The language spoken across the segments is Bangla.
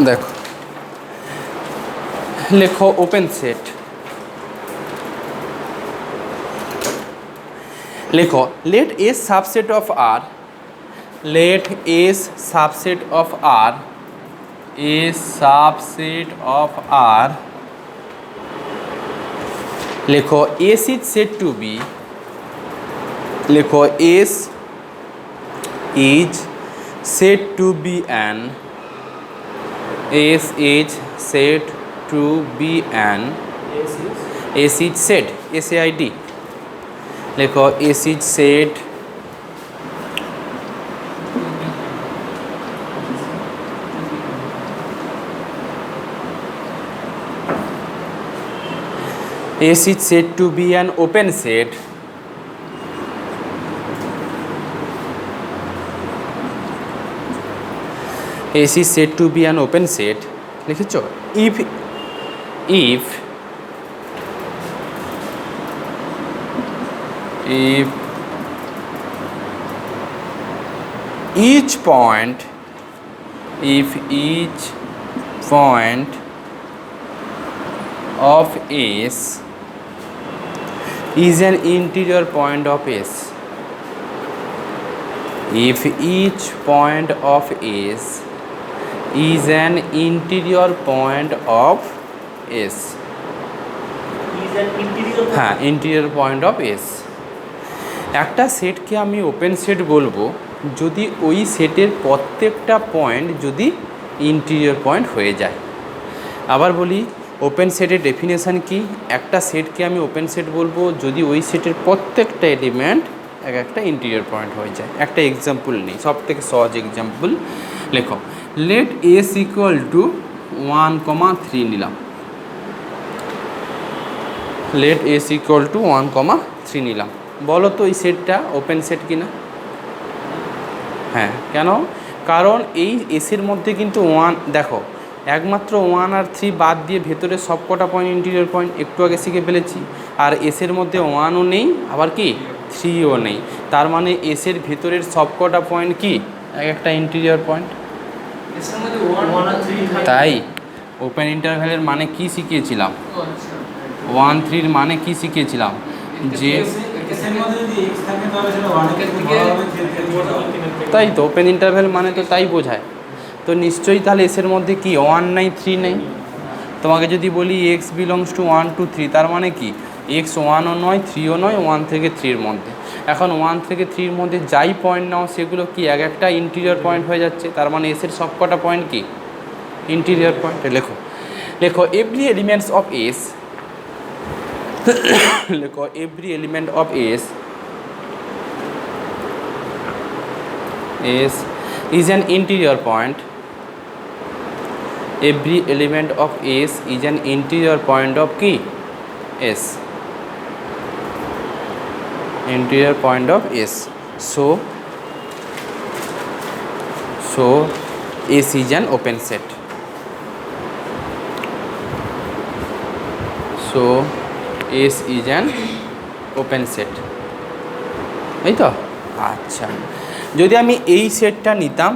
দেখো লেখো ওপেন সেট, লেখো let S subset of R, let S subset of R, a subset of R, লেখো S is said to be, লেখো S is said to be an, S is said to be an, S is said, SAID, লেখো S is said S is said to be an open set, S is said to be an open set, লিখেছো if each point of S is an interior point of S, if each point of S is an interior point of S, হ্যাঁ ইন্টিরিয়র পয়েন্ট অফ এস। একটা সেটকে আমি ওপেন সেট বলবো যদি ওই সেটের প্রত্যেকটা পয়েন্ট যদি ইন্টিরিয়র পয়েন্ট হয়ে যায়। আবার বলি ওপেন সেটের ডেফিনেশান কি, একটা সেটকে আমি ওপেন সেট বলবো যদি ওই সেটের প্রত্যেকটা এলিমেন্ট এক একটা ইন্টিরিয়র পয়েন্ট হয়ে যায়। একটা এক্সাম্পল নিই, সব থেকে সহজ এক্সাম্পল লেখো let S equal to 1,3 নিলাম, let S equal to 1,3 নিলাম, বলো তো এই সেটটা ওপেন সেট কিনা? হ্যাঁ, কেন? কারণ এই এসের মধ্যে কিন্তু দেখো একমাত্র 1 আর 3 বাদ দিয়ে ভেতরে সব কটা পয়েন্ট ইন্টিরিয়র পয়েন্ট, একটু আগে শিখে ফেলেছি। আর এসের মধ্যে 1ও নেই আবার কি 3ও নেই, তার মানে এসের ভেতরের সব কটা পয়েন্ট কি এক একটা ইন্টিরিয়র পয়েন্ট। তাই ওপেন ইন্টারভ্যালের মানে কি শিখিয়েছিলাম, 1, 3 মানে কি শিখিয়েছিলাম যে তাই তো ওপেন ইন্টারভ্যাল মানে তো তাই বোঝায়। তো নিশ্চয়ই তাহলে এসের মধ্যে কি 1 নাই 3 নেই। তোমাকে যদি বলি x বিলংস টু 1 2 3 তার মানে কি x 1ও নয় 3ও নয় 1 থেকে 3-র মধ্যে। এখন 1 থেকে 3-র মধ্যে যাই পয়েন্ট নাও সেগুলো কি এক একটা ইন্টিরিয়র পয়েন্ট হয়ে যাচ্ছে, তার মানে এসের সব কটা পয়েন্ট কি ইন্টিরিয়র পয়েন্ট। লেখো এভরি এলিমেন্টস অফ এস, লেখো every element of S is an interior point, every element of S is an interior point of key S, interior point of S, so S is an open set, so S is an open set, এই তো। আচ্ছা, যদি আমি এই সেটটা নিতাম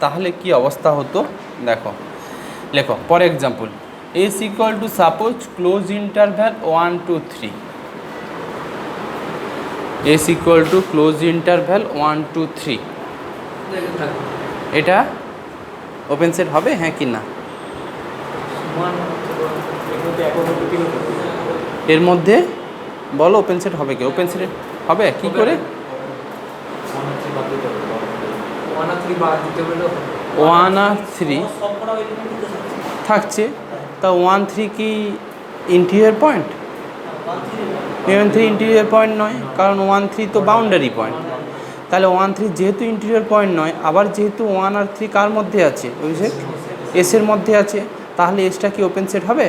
তাহলে কি অবস্থা হতো দেখো, লেখো for example S equal to suppose close interval 1 2 3, S equal to close interval 1 2 3, এটা ওপেন সেট হবে হ্যাঁ কি না? এর মধ্যে বলো ওপেন সেট হবে কি? ওপেন সেট হবে কি করে? 1 আর 3 থাকছে, তা 1 3 কি ইন্টিরিয়র পয়েন্ট? 1 3 ইন্টিরিয়র পয়েন্ট নয়, কারণ 1 3 তো বাউন্ডারি পয়েন্ট। তাহলে 1 3 যেহেতু ইন্টিরিয়র পয়েন্ট নয়, আবার যেহেতু 1 আর 3 কার মধ্যে আছে ওই যে এসের মধ্যে আছে, তাহলে এসটা কি ওপেন সেট হবে?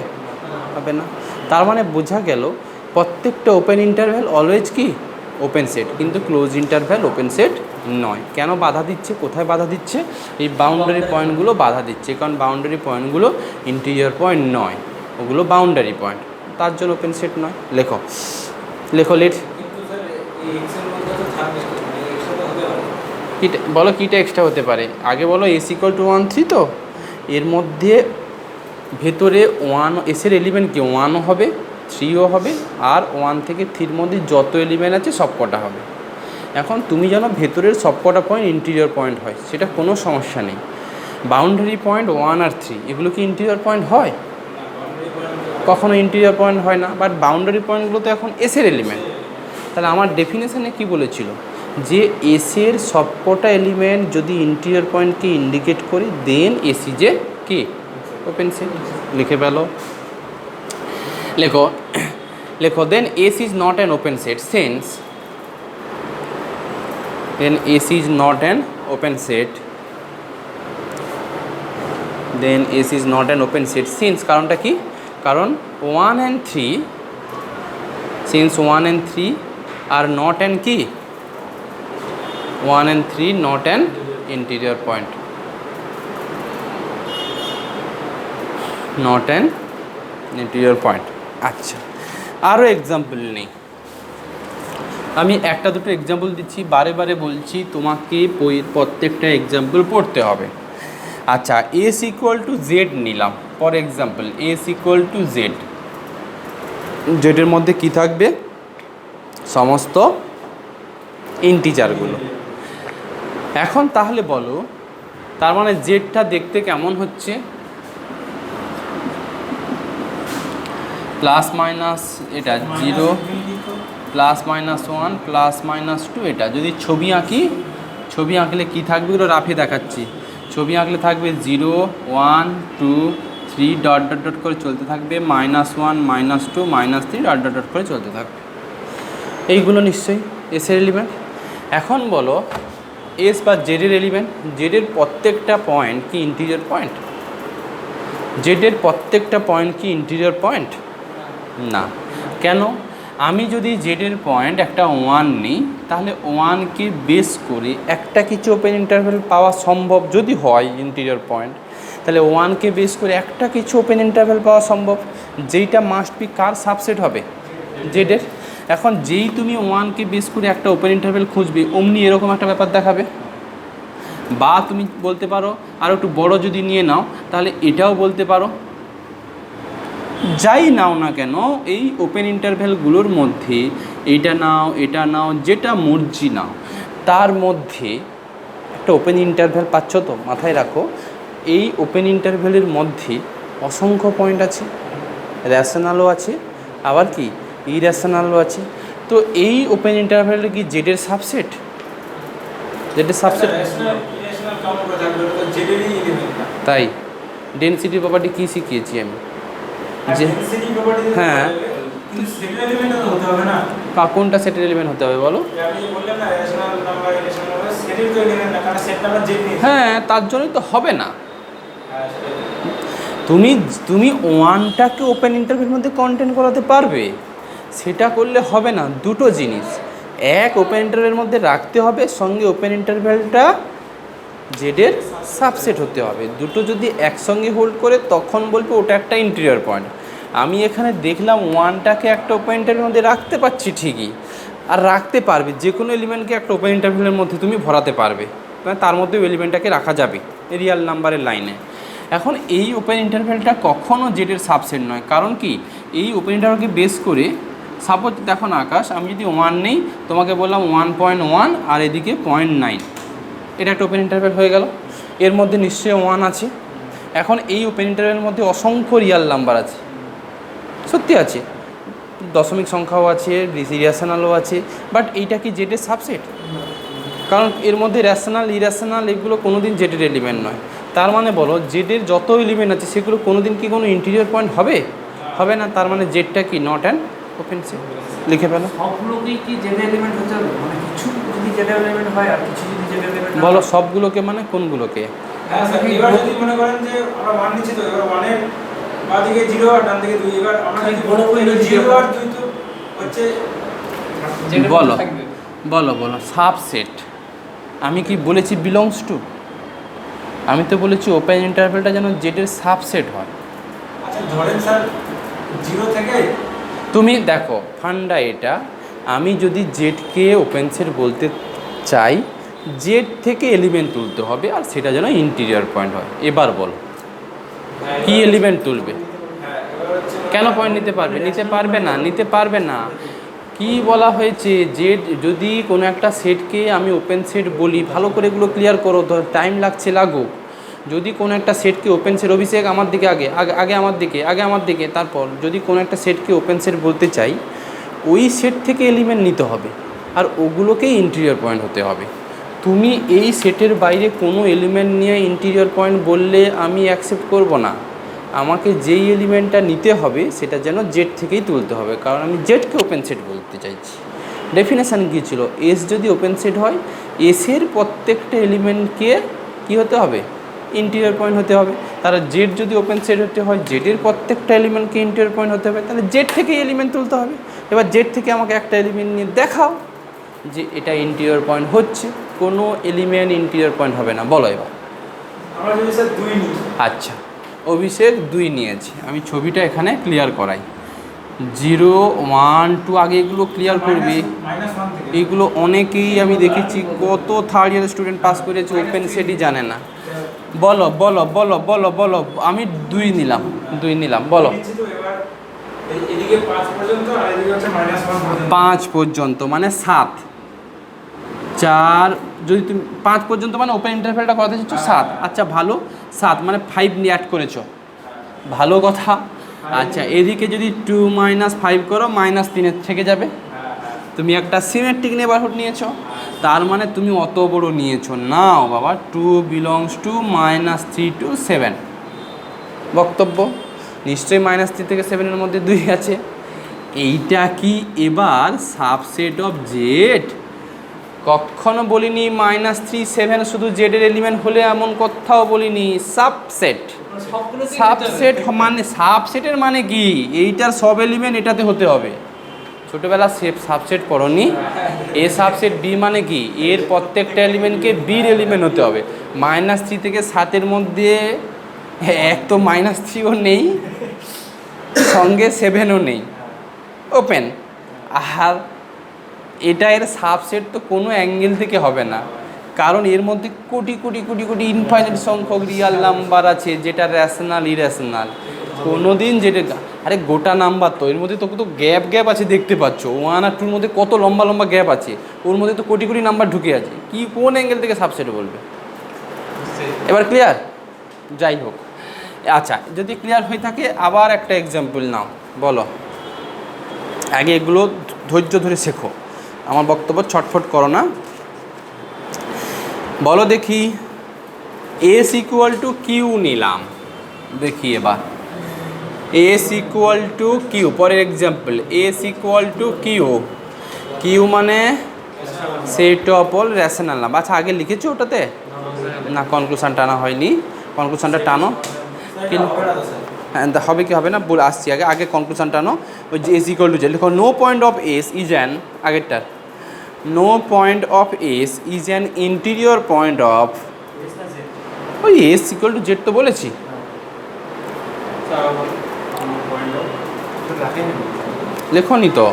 হবে না। তার মানে বোঝা গেল প্রত্যেকটা ওপেন ইন্টারভ্যাল অলওয়েজ কি ওপেন সেট, কিন্তু ক্লোজ ইন্টারভ্যাল ওপেন সেট নয়। কেন বাধা দিচ্ছে? কোথায় বাধা দিচ্ছে? এই বাউন্ডারি পয়েন্টগুলো বাধা দিচ্ছে, কারণ বাউন্ডারি পয়েন্টগুলো ইন্টিরিয়র পয়েন্ট নয়, ওগুলো বাউন্ডারি পয়েন্ট, তার জন্য ওপেন সেট নয়। লেখো লেট কিটা বলো, কিটা এক্সট্রা হতে পারে আগে বলো। এস ইকুয়াল টু 1 3, তো এর মধ্যে ভেতরে ওয়ান এসের এলিমেন্ট কি ওয়ানও হবে, থ্রিও হবে, আর 1 থেকে 3-র মধ্যে যত এলিমেন্ট আছে সব কটা হবে। এখন তুমি জানো ভেতরের সব কটা পয়েন্ট ইন্টিরিয়র পয়েন্ট হয়, সেটা কোনো সমস্যা নেই। বাউন্ডারি পয়েন্ট 1 আর 3 এগুলো কি ইন্টিরিয়র পয়েন্ট হয়? কখনো ইন্টিরিয়র পয়েন্ট হয় না, বাট বাউন্ডারি পয়েন্টগুলো তো এখন এসের এলিমেন্ট। তাহলে আমার ডেফিনেশানে কি বলেছিল যে এসের সবকটা এলিমেন্ট যদি ইন্টিরিয়র পয়েন্টকে ইন্ডিকেট করে দেন এসি যে কি ওপেন সেট। লিখে ফেলো, লেখো লেখো then S is not an open set since, then AC is not an open set, then AC is not an open set since কারণটা কি, কারণ 1 and 3 since 1 and 3 are not an কি 1 and 3 not an interior point, not an interior point। আচ্ছা, আরও এক্সাম্পল নেই, আমি একটা দুটো এক্সাম্পল দিচ্ছি, বারে বারে বলছি তোমাকে প্রত্যেকটা এক্সাম্পল পড়তে হবে। আচ্ছা, এস ইকুয়াল টু জেড নিলাম for example, S equal to Z, জেডের মধ্যে কি থাকবে সমস্ত ইন্টিজারগুলো। এখন তাহলে বলো, তার মানে জেডটা দেখতে কেমন হচ্ছে, প্লাস মাইনাস এটা 0 প্লাস মাইনাস 1 প্লাস মাইনাস 2, এটা যদি ছবি আঁকি, ছবি আঁকলে কী থাকবে, এগুলো রাফে দেখাচ্ছি, ছবি আঁকলে থাকবে 0 1 2 3 ডট ডট ডট করে চলতে থাকবে, -1 -2 -3 ডট ডট ডট করে চলতে থাকবে। এইগুলো নিশ্চয়ই এসের এলিমেন্ট। এখন বলো এস বা জেডের এলিমেন্ট, জেডের প্রত্যেকটা পয়েন্ট কি ইন্টিরিয়র পয়েন্ট? জেডের প্রত্যেকটা পয়েন্ট কি ইন্টিরিয়র পয়েন্ট? না। কেন? আমি যদি জেডের পয়েন্ট একটা 1 নিই, তাহলে 1কে বেস করে একটা কিছু ওপেন ইন্টারভেল পাওয়া সম্ভব যদি হয় ইন্টিরিয়র পয়েন্ট, তাহলে 1কে বেস করে একটা কিছু ওপেন ইন্টারভেল পাওয়া সম্ভব, যেইটা মাস্ট বি কার সাবসেট হবে, জেডের। এখন যেই তুমি 1কে বেস করে একটা ওপেন ইন্টারভেল খুঁজবে, অমনি এরকম একটা ব্যাপার দেখাবে। বা তুমি বলতে পারো আর একটু বড় যদি নিয়ে নাও, তাহলে এটাও বলতে পারো। যাই নাও না কেন, এই ওপেন ইন্টারভ্যালগুলোর মধ্যে এটা নাও, এটা নাও, যেটা মর্জি নাও, তার মধ্যে একটা ওপেন ইন্টারভ্যাল পাচ্ছ তো। মাথায় রাখো, এই ওপেন ইন্টারভ্যালের মধ্যে অসংখ্য পয়েন্ট আছে, র্যাশনালও আছে, আবার কি ইর্যাশনালও আছে। তো এই ওপেন ইন্টারভ্যালটা কি জেডের সাবসেট? জেডের সাবসেট। তাই ডেনসিটি প্রপার্টি কী শিখিয়েছি আমি, যে হ্যাঁ কোনটা সেটের এলিমেন্ট হতে হবে বলো? হ্যাঁ, তার জন্যই তো হবে না। তুমি ওয়ানটাকে ওপেন ইন্টারভ্যালের মধ্যে কন্টেন্ট করাতে পারবে, সেটা করলে হবে না। দুটো জিনিস, এক ওপেন ইন্টারভ্যালের মধ্যে রাখতে হবে, সঙ্গে ওপেন ইন্টারভ্যালটা জেডের সাবসেট হতে হবে। দুটো যদি একসঙ্গে হোল্ড করে তখন বলবো ওটা একটা ইন্টিরিয়র পয়েন্ট। আমি এখানে দেখলাম ওয়ানটাকে একটা ওপেন ইন্টারভ্যালের মধ্যে রাখতে পারছি ঠিকই, আর রাখতে পারবে, যে কোনো এলিমেন্টকে একটা ওপেন ইন্টারভ্যালের মধ্যে তুমি ভরাতে পারবে, মানে তার মধ্যেও এলিমেন্টটাকে রাখা যাবে রিয়াল নাম্বারের লাইনে। এখন এই ওপেন ইন্টারভ্যালটা কখনও জেডের সাবসেট নয়, কারণ কি এই ওপেন ইন্টারভ্যালকে বেস করে, সাপোজ দেখো না আকাশ, আমি যদি 1 নেই, তোমাকে বললাম 1.1 আর এদিকে 0.9, এটা একটা ওপেন ইন্টারভ্যাল হয়ে গেল। এর মধ্যে নিশ্চয়ই 1 আছে। এখন এই ওপেন ইন্টারভ্যালের মধ্যে অসংখ্য রিয়াল নাম্বার আছে, সত্যি আছে, দশমিক সংখ্যাও আছে, রেশনালও আছে, বাট এইটা কি জেডের সাবসেট? কারণ এর মধ্যে র্যাশনাল ইরেশনাল এগুলো কোনো দিন জেডের এলিমেন্ট নয়। তার মানে বলো জেডের যত এলিমেন্ট আছে সেগুলো কোনো দিন কি কোনো ইন্টিরিয়র পয়েন্ট হবে? হবে না। তার মানে জেডটা কি নট অ্যান ওপেন সেট। লিখে ফেলো। সবগুলোকেই কি জেডের এলিমেন্ট হতে হবে? মানে কিছু যদি জেডের এলিমেন্ট হয় আর কিছু যদি জেডের এলিমেন্ট না হয়? বলো সবগুলোকে মানে কোনগুলোকে? হ্যাঁ স্যার, এবার যদি মনে করেন যে আমরা 1 নিচ্ছি, তো এবার 1 এর বাঁ দিকে 0 আর ডান দিকে 2, এবার আমরা যদি বড় করে 0 আর 2 তো হচ্ছে বলো বলো বলো সাবসেট। আমি কি বলেছি বিলংস টু? আমি তো বলেছি ওপেন ইন্টারভ্যালটা যেন জেডের সাবসেট হয়। আচ্ছা ধরেন স্যার 0 থেকে, তুমি দেখো ফান্ডা এটা, আমি যদি জেডকে ওপেন সেট বলতে চাই, জেড থেকে এলিমেন্ট তুলতে হবে, আর সেটা যেন ইন্টিরিয়র পয়েন্ট হয়। এবার বল কি এলিমেন্ট তুলবে? কেন পয়েন্ট নিতে পারবে? নিতে পারবে না। কি বলা হয়েছে, জেড যদি কোনো একটা সেটকে আমি ওপেন সেট বলি, ভালো করে এগুলো ক্লিয়ার করো, টাইম লাগুক। যদি কোনো একটা সেটকে ওপেন সেট, অভিষেক আমার দিকে আগে আমার দিকে, তারপর যদি কোনো একটা সেটকে ওপেন সেট বলতে চাই, ওই সেট থেকে এলিমেন্ট নিতে হবে, আর ওগুলোকেই ইন্টিরিয়র পয়েন্ট হতে হবে। তুমি এই সেটের বাইরে কোনো এলিমেন্ট নিয়ে ইন্টিরিয়র পয়েন্ট বললে আমি অ্যাকসেপ্ট করব না। আমাকে যেই এলিমেন্টটা নিতে হবে সেটা যেন জেড থেকেই তুলতে হবে, কারণ আমি জেডকে ওপেন সেট বলতে চাইছি। ডেফিনেশান কী ছিল? এস যদি ওপেন সেট হয়, এসের প্রত্যেকটা এলিমেন্টকে কী হতে হবে? ইন্টিরিয়র পয়েন্ট হতে হবে। তাহলে জেড যদি ওপেন সেট হতে হয়, জেডের প্রত্যেকটা এলিমেন্টকে ইন্টিরিয়র পয়েন্ট হতে হবে, তাহলে জেড থেকেই এলিমেন্ট তুলতে হবে। এবার জেড থেকে আমাকে একটা এলিমেন্ট নিয়ে দেখাও যে এটা ইন্টিরিয়র পয়েন্ট হচ্ছে। কোনো এলিমেন্ট ইন্টিরিয়র পয়েন্ট হবে না, বলো এবার। আমরা যদি স্যার 2 নিই। আচ্ছা, অভিষেক 2 নিয়েছে। আমি ছবিটা এখানে ক্লিয়ার করাই। 0 1 2 আগে এগুলো ক্লিয়ার করবি। -1 থেকে এগুলো অনেকেই আমি দেখেছি, কত থার্ড ইয়ার স্টুডেন্ট পাস করেছে ওপেন সেটই জানে না। বলো বলো বলো বলো বলো। আমি 2 নিলাম বলো। নিচ্ছি তো এবার এদিকে 5 পর্যন্ত আর এদিকে হচ্ছে -1 পর্যন্ত। 5 পর্যন্ত মানে 7, 4 যদি তুমি 5 পর্যন্ত মানে ওপেন ইন্টারভ্যালটা করাতে চাচ্ছ 7। আচ্ছা ভালো, 7 মানে 5 নিয়ে অ্যাড করেছো, ভালো কথা। আচ্ছা এদিকে যদি 2 - 5 করো, -3 থেকে যাবে। তুমি একটা সিমেট্রিক নেবারহুড নিয়েছো, তার মানে তুমি অত বড় নিয়েছো। নাও বাবা, 2 বিলংস টু -3 to 7। বক্তব্য নিশ্চয়ই -3 থেকে 7-এর মধ্যে 2 আছে। এইটা কি এবার সাবসেট অফ জেড? কখনো বলিনি -3 7 শুধু জেডের এলিমেন্ট হলে, এমন কোথাও বলিনি। সাবসেট মানে সাবসেটের মানে কি? এইটার সব এলিমেন্ট এটাতে হতে হবে। ছোটোবেলা সাবসেট পড়নি? এ সাবসেট বি মানে কি? এর প্রত্যেকটা এলিমেন্টকে বির এলিমেন্ট হতে হবে। -3 থেকে 7-এর মধ্যে এক তো -3ও নেই, সঙ্গে 7ও নেই, ওপেন। আর এটা এর সাবসেট তো কোনো অ্যাঙ্গেল থেকে হবে না, কারণ এর মধ্যে কোটি কোটি কোটি কোটি ইনফাইনাইট সংখ্যক রিয়াল নাম্বার আছে, যেটা র্যাশনাল ইরেশনাল। কোনো দিন যেটা, আরে গোটা নাম্বার তো, এর মধ্যে তো কত গ্যাপ আছে দেখতে পাচ্ছ। 1 আর 2-র মধ্যে কত লম্বা লম্বা গ্যাপ আছে, ওর মধ্যে তো কোটি কোটি নাম্বার ঢুকে আছে। কি কোন অ্যাঙ্গেল থেকে সাবসেট বলবে? এবার ক্লিয়ার? যাই হোক, আচ্ছা যদি ক্লিয়ার হয়ে থাকে আবার একটা এক্সাম্পল নাও, বলো। আগে এগুলো ধৈর্য ধরে শেখো, আমার বক্তব্য ছটফট করো না। বলো দেখি, এস ইকুয়াল টু কিউ নিলাম, দেখি এবার এস ইকুয়াল টু কিউ। পরের example, S equal to Q. Q মানে set of all rational number. আচ্ছা আগে লিখেছো ওটাতে? না, কনক্লুশন টানা হয়নি, কনক্লুশনটা টানো। কিন্তু হ্যাঁ হবে কি হবে না বলে আসছি, আগে কনক্লুশন টানো। ওই যে এস ইকুয়াল টু জেড লিখো। No point of S is an, আগেরটার, no point of S is an interior point of, ওই এস ইকুয়াল টু জেড তো বলেছি। লেখো নি তো,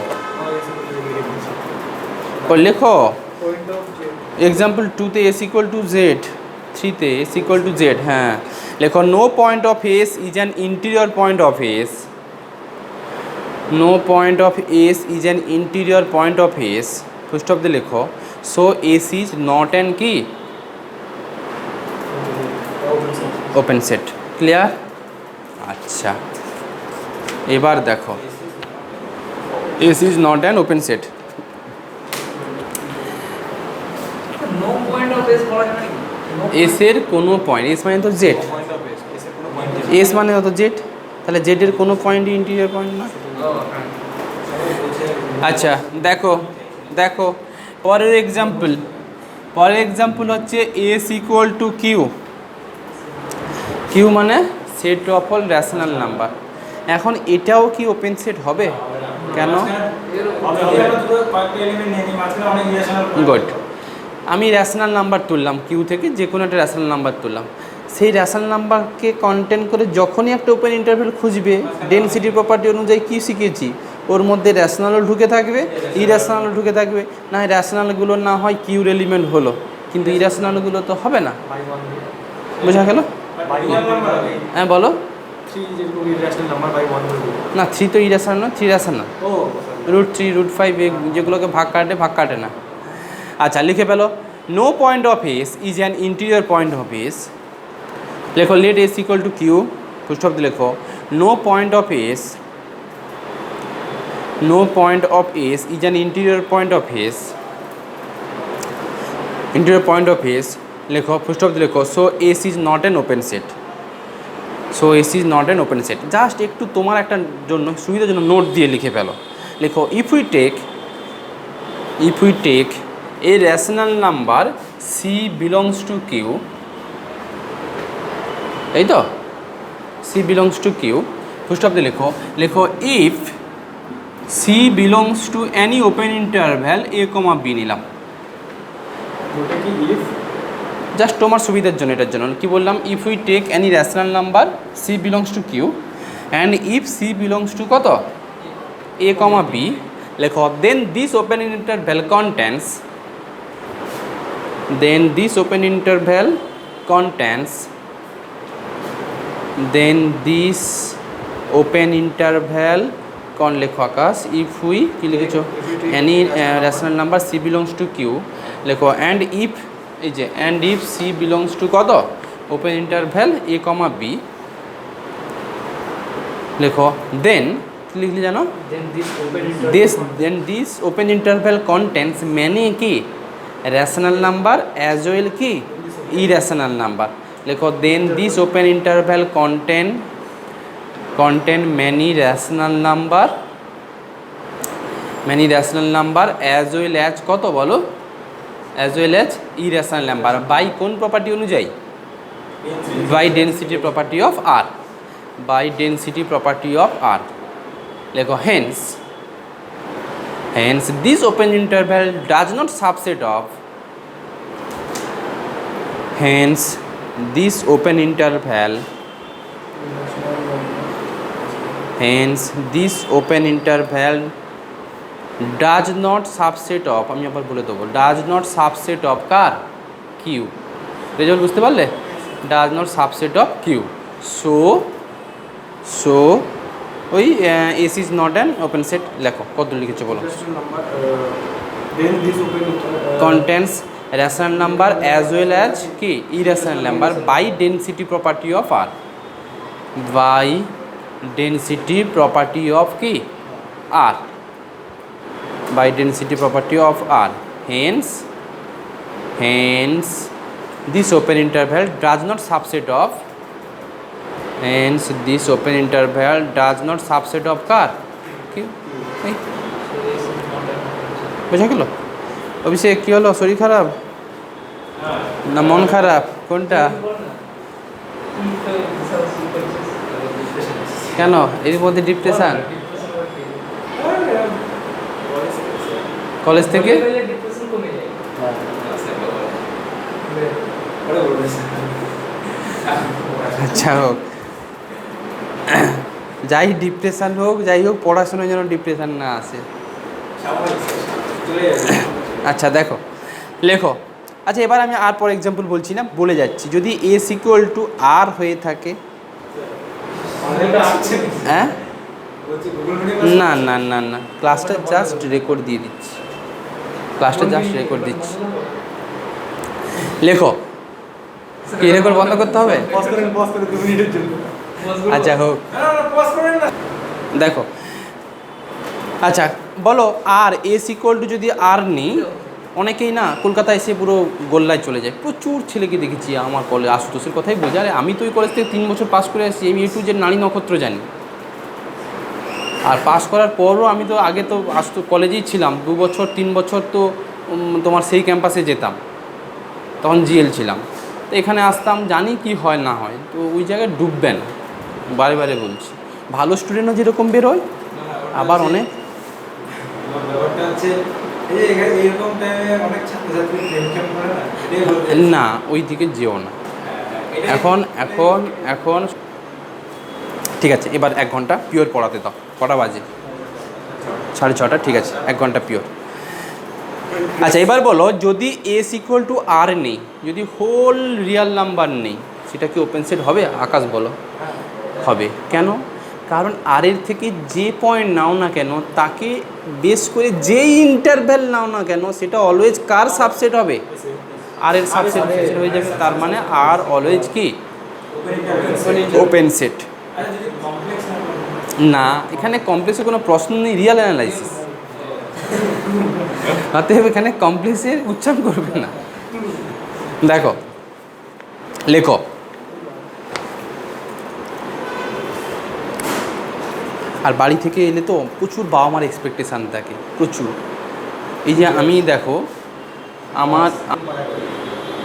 লেখো। এক্সাম্পল 2-তে এস ইকুয়াল টু জেড, 3-তে এস ইকুয়াল টু জেড। হ্যাঁ লেখো, no point of S is an interior point of S, no point of S is an interior point of S, first of the লেখো। So S is not an কি? Open set. ক্লিয়ার? আচ্ছা এবার দেখো, S is not an open set. No point of S বলা যাবে নাকি? এসের কোনো পয়েন্ট, এস মানে তো জেড, এস মানে তো জেড, তাহলে জেডের কোনো পয়েন্টই ইন্টিরিয়র পয়েন্ট না। আচ্ছা দেখো দেখো পরের এক্সাম্পল হচ্ছে S equal to Q. Q মানে set of all rational number. এখন এটাও কি ওপেন সেট হবে? কেন? গুড, আমি রেশনাল নাম্বার তুললাম কিউ থেকে, যে কোনো একটা রেশনাল নাম্বার তুললাম, সেই রেশনাল নাম্বারকে কন্টেন্ট করে যখনই একটা ওপেন ইন্টারভেল খুঁজবে, ডেনসিটি প্রপার্টি অনুযায়ী কী শিখেছি, ওর মধ্যে রেশনালও ঢুকে থাকবে, ইরেশনালও ঢুকে থাকবে। না রেশনালগুলো না হয় কিউর এলিমেন্ট হলো, কিন্তু ইরাশনালগুলো তো হবে না। বাই 1 দিয়ে বোঝা গেল? হ্যাঁ বলো। 3 যেগুলো ইরেশনাল নাম্বার বাই 1 করে দিই। না 3 তো ইরাশনাল না, 3 রেশনাল। ও √3 √5 যেগুলোকে ভাগ কাটে না। আচ্ছা লিখে ফেলো, no point of S is an interior point of S. লেখো let S equal to Q, full stop দিয়ে লেখো no point of S, no point of S is an interior point of S, interior point of S লেখো, ফুল স্টপ দিয়ে লেখো so S is not an open set, so S is not an open set. Just একটু তোমার একটা জন্য সুবিধার জন্য নোট দিয়ে লিখে ফেলো। লেখো if we take a rational number C belongs to Q, এই তো C belongs to Q, full stop দিয়ে লেখো if C belongs to any open interval A comma B নিলাম। ওটা কি ইফ? জাস্ট তোমার সুবিধার জন্য, এটার জন্য কি বললাম, if we take any rational number C belongs to Q and if C belongs to কত এ কমা বি, লেখো then this open interval contents, then this open interval contains, then this open interval লেখো আকাশ, if we কি লিখেছো any rational number c belongs to q লেখো and if এই যে and if c belongs to কত open interval a comma b লেখো then কি লিখলে জানো, then this open interval contains many কি rational number as well কি irrational number। লেখো then this open interval contain many rational number as well as কত বলো, as well as irrational number by কোন প্রপার্টি অনুযায়ী, by density property of R, by density property of R। লেখো hence this open interval does not subset of, hence this open interval does not subset of, আমি আবার বলে দেবো does not subset of কার কিউ, রেজাল্ট বুঝতে পারলে, does not subset of Q, so ওই S is not an open set. লেখো কত লিখেছো বলো, contains rational number as well as কি irrational number by density property of R, by density property of কি R, by density property of R, hence this open interval does not subset of, hence this open interval does not subset of কার কি, বোঝা গেল? অভিষেক কী হলো, শরীর খারাপ না মন খারাপ কোনটা, কেন এর মধ্যে ডিপ্রেশন, কলেজ থেকে আচ্ছা হোক, যাই ডিপ্রেশন হোক যাই হোক পড়াশোনার জন্য ডিপ্রেশন না আসে। আচ্ছা দেখো লেখো, আচ্ছা এবার আমি আর পর এক্সাম্পল বলছি না, বলে যাচ্ছি যদি এস ইকুয়াল টু আর হয়ে থাকে, হ্যাঁ না না না না ক্লাসটা জাস্ট রেকর্ড দিয়ে দিচ্ছি, ক্লাসটা জাস্ট রেকর্ড দিচ্ছি। লেখো কি রেকর্ড বন্ধ করতে হবে, আচ্ছা হোক দেখো, আচ্ছা বলো আর এস ইকুয়াল টু যদি আর নিই, অনেকেই না কলকাতায় এসে পুরো গোল্লায় চলে যায়, প্রচুর ছেলেকে দেখেছি আমার কলেজ, আশুতোষের কথাই বলছি, আরে আমি তো ওই কলেজ থেকে 3 বছর পাস করে আসছি, আমি টু যে নারী নক্ষত্র জানি, আর পাস করার পরও আমি তো আগে তো কলেজেই ছিলাম 2 বছর 3 বছর, তো তোমার সেই ক্যাম্পাসে যেতাম, তখন জিএল ছিলাম, তো এখানে আসতাম, জানি কি হয় না হয়, তো ওই জায়গায় ডুববেন, বারে বারে বলছি, ভালো স্টুডেন্টও যেরকম বেরোয় আবার অনেক ব্যাপারটা হচ্ছে এইরকম টাইমে অনেক ছাত্রছাত্রী প্রেম করে না, না ওই দিকে যেও না এখন ঠিক আছে। এবার 1 ঘন্টা পিওর পড়াতে দাও, কটা বাজে 6:30, ঠিক আছে 1 ঘন্টা পিওর। আচ্ছা এবার বলো যদি এস ইকুয়াল টু আর নেই, যদি হোল রিয়াল নাম্বার নেই, সেটা কি ওপেন সেট হবে? আকাশ বলো। হবে। কেন? কারণ আর এর থেকে যে পয়েন্ট নাও না কেন তাকে বেস করে যেই ইন্টারভ্যাল নাও না কেন সেটা অলওয়েজ কার সাবসেট হবে? আর এর সাবসেট হয়ে যাবে। তার মানে আর অলওয়েজ কি ওপেন সেট। না, এখানে কমপ্লেক্সের কোনো প্রশ্ন নেই, রিয়াল অ্যানালাইসিস। অতএব এখানে কমপ্লেক্সের উচ্চারণ করবে না। দেখো লেখো আর বাড়ি থেকে এলে তো প্রচুর বাবা মার এক্সপেকটেশান থাকে, প্রচুর। এই যে আমি দেখো আমার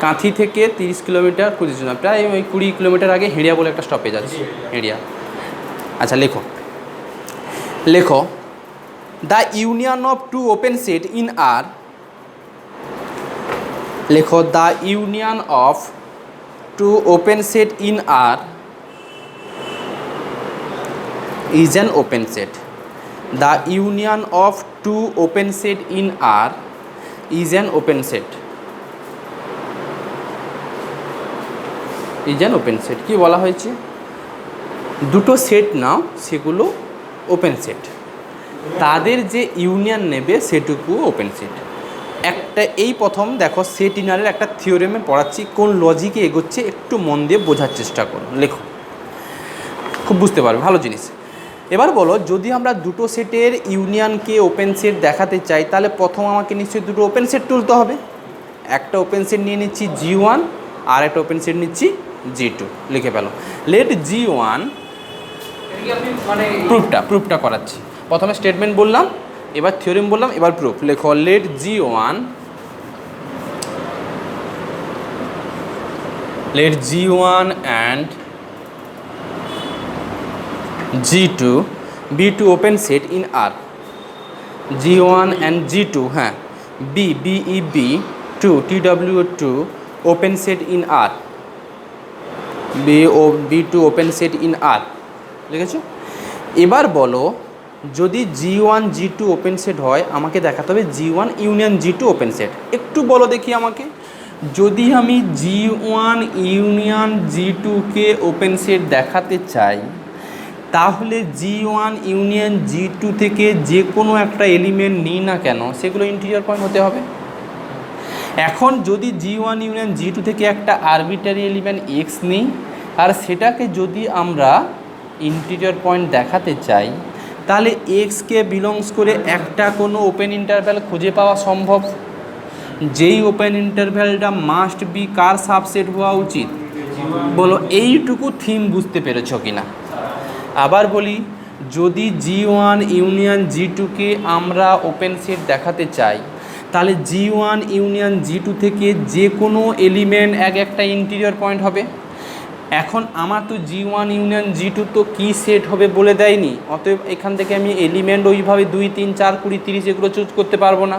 কাঁথি থেকে 30 কিলোমিটার, 25 না প্রায় ওই 20 কিলোমিটার আগে হেড়িয়া বলে একটা স্টপেজ আছে, হেড়িয়া। আচ্ছা লেখো লেখো the union of two open set in R, লেখো the union of two open set in R is an open set. The union of two open set in R is an open set. Is an open set. কি বলা হয়েছে? দুটো সেট নাও, সেগুলো ওপেন সেট, তাদের যে ইউনিয়ন নেবে সেটুকু ওপেন সেট। একটা এই প্রথম দেখো সেট ইনারের একটা থিওরেমে পড়াচ্ছি, কোন লজিকে এগোচ্ছে একটু মন দিয়ে বোঝার চেষ্টা করো, লেখো, খুব বুঝতে পারবে, ভালো জিনিস। এবার বলো যদি আমরা দুটো সেটের ইউনিয়নকে ওপেন সেট দেখাতে চাই তাহলে প্রথম আমাকে নিশ্চয়ই দুটো ওপেন সেট তুলতে হবে। একটা ওপেন সেট নিয়ে নিচ্ছি G1 আর একটা ওপেন সেট নিচ্ছি G2, লিখে ফেলো। লেট G1, প্রুফটা করাচ্ছি। প্রথমে স্টেটমেন্ট বললাম, এবার থিওরেম বললাম, এবার প্রুফ। লেখো late G1 and G2 be two open set in R. G1 and G2 হ্যাঁ B2 TW2 open set in R. B2 open set in R লিখেছো? এবার বলো যদি G1 G2 ওপেন সেট হয় আমাকে দেখাতে হবে G1 union G2 open set. একটু বলো দেখি আমাকে, যদি আমি G1 ইউনিয়ন G2 কে ওপেন সেট দেখাতে চাই তাহলে G1 ইউনিয়ন G2 থেকে যে কোনো একটা এলিমেন্ট নিই না কেন সেগুলো ইন্টিজার পয়েন্ট হতে হবে। এখন যদি G1 ইউনিয়ন G2 থেকে একটা আরবিটারি এলিমেন্ট x নিই আর সেটাকে যদি আমরা ইন্টিজার পয়েন্ট দেখাতে চাই তাহলে এক্সকে বিলংস করে একটা কোনো ওপেন ইন্টারভ্যাল খুঁজে পাওয়া সম্ভব, যেই ওপেন ইন্টারভ্যালটা মাস্ট বি কার সাবসেট হওয়া উচিত? বলো এইটুকু থিম বুঝতে পেরেছো কিনা? আবার বলি, যদি G1 ইউনিয়ন G2কে আমরা ওপেন সেট দেখাতে চাই তাহলে G1 ইউনিয়ন G2 থেকে যে কোনো এলিমেন্ট একটা ইন্টিরিয়র পয়েন্ট হবে। এখন আমার তো G1 ইউনিয়ন G2 তো কী সেট হবে বলে দেয়নি, অতএব এখান থেকে আমি এলিমেন্ট ওইভাবে 2, 3, 4, 20, 30 এগুলো চুজ করতে পারবো না।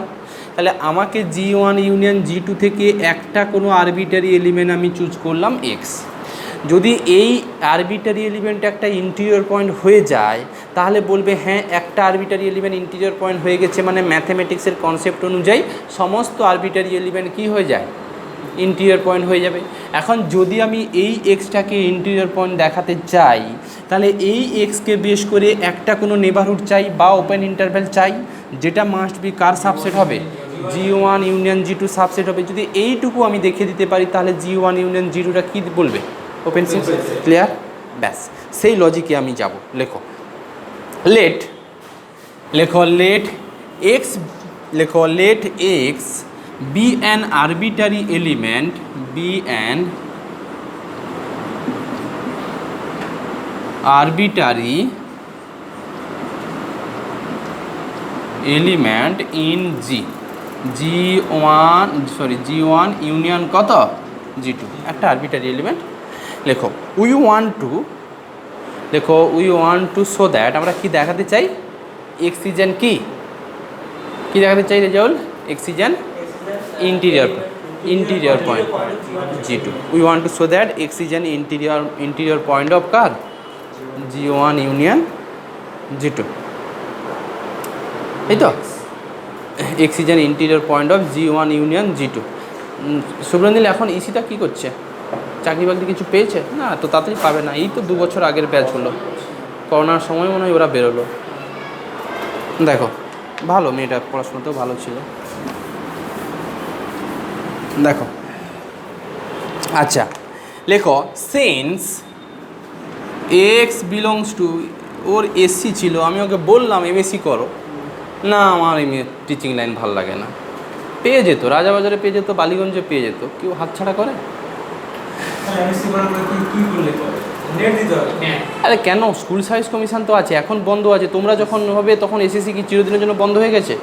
তাহলে আমাকে G1 ইউনিয়ন G2 থেকে একটা কোনো আরবিটারি এলিমেন্ট আমি চুজ করলাম x। যদি এই আরবিটারি এলিমেন্ট একটা ইন্টিরিয়র পয়েন্ট হয়ে যায় তাহলে বলবে হ্যাঁ একটা আরবিটারি এলিমেন্ট ইন্টিরিয়র পয়েন্ট হয়ে গেছে, মানে ম্যাথমেটিক্সের কনসেপ্ট অনুযায়ী সমস্ত আরবিটারি এলিমেন্ট কী হয়ে যায়? ইন্টিরিয়র পয়েন্ট হয়ে যাবে। এখন যদি আমি এই এক্সটাকে ইন্টিরিয়র পয়েন্ট দেখাতে চাই তাহলে এই এক্সকে বেস করে একটা কোনো নেবারহুড চাই বা ওপেন ইন্টারভ্যাল চাই, যেটা মাস্ট বি কার সাবসেট হবে? G1 ইউনিয়ন G2 সাবসেট হবে। যদি এইটুকু আমি দেখে দিতে পারি তাহলে G1 ইউনিয়ন G2টা কী বলবে? Open set. ক্লিয়ার? ব্যাস সেই লজিকে আমি যাব। লেখো let X be an arbitrary element in G1 union কত? G2 একটা আরবিটারি এলিমেন্ট। লেখো we want to show that, আমরা কি দেখাতে চাই? এক্স ইজ অ্যান কি দেখাতে চাই Rezaul? X is an interior point G2. We want to show that x is an interior point of car G1 union G2, এই তো x is an interior point of G1 union G2। Subhranil এখন ইসিটা কী করছে? চাকরি বাকরি কিছু পেয়েছে? না, তো তাড়াতাড়ি পাবে না, এই তো 2 বছর আগের ব্যাচ হলো, করোনার সময় মনে হয় ওরা বেরোলো। দেখো ভালো মেয়েটা, পড়াশোনাতেও ভালো ছিল। দেখো আচ্ছা লেখো, সিন্স এক্স বিলংস টু, ওর এসসি ছিল, আমি ওকে বললাম এমএসসি করো, না আমার এমএ টিচিং লাইন ভালো লাগে না। পেয়ে যেত, রাজাবাজারে পেয়ে যেত, বালিগঞ্জে পেয়ে যেত, কেউ হাতছাড়া করে? এমএসসি করার পরে কি করলে পরে নেট দিতে হবে? আরে কেন, স্কুল সার্ভিস কমিশন তো আছে, এখন বন্ধ আছে। তোমরা যখন হবে তখন এসএসসি কি চিরদিনের জন্য বন্ধ হয়ে গেছে?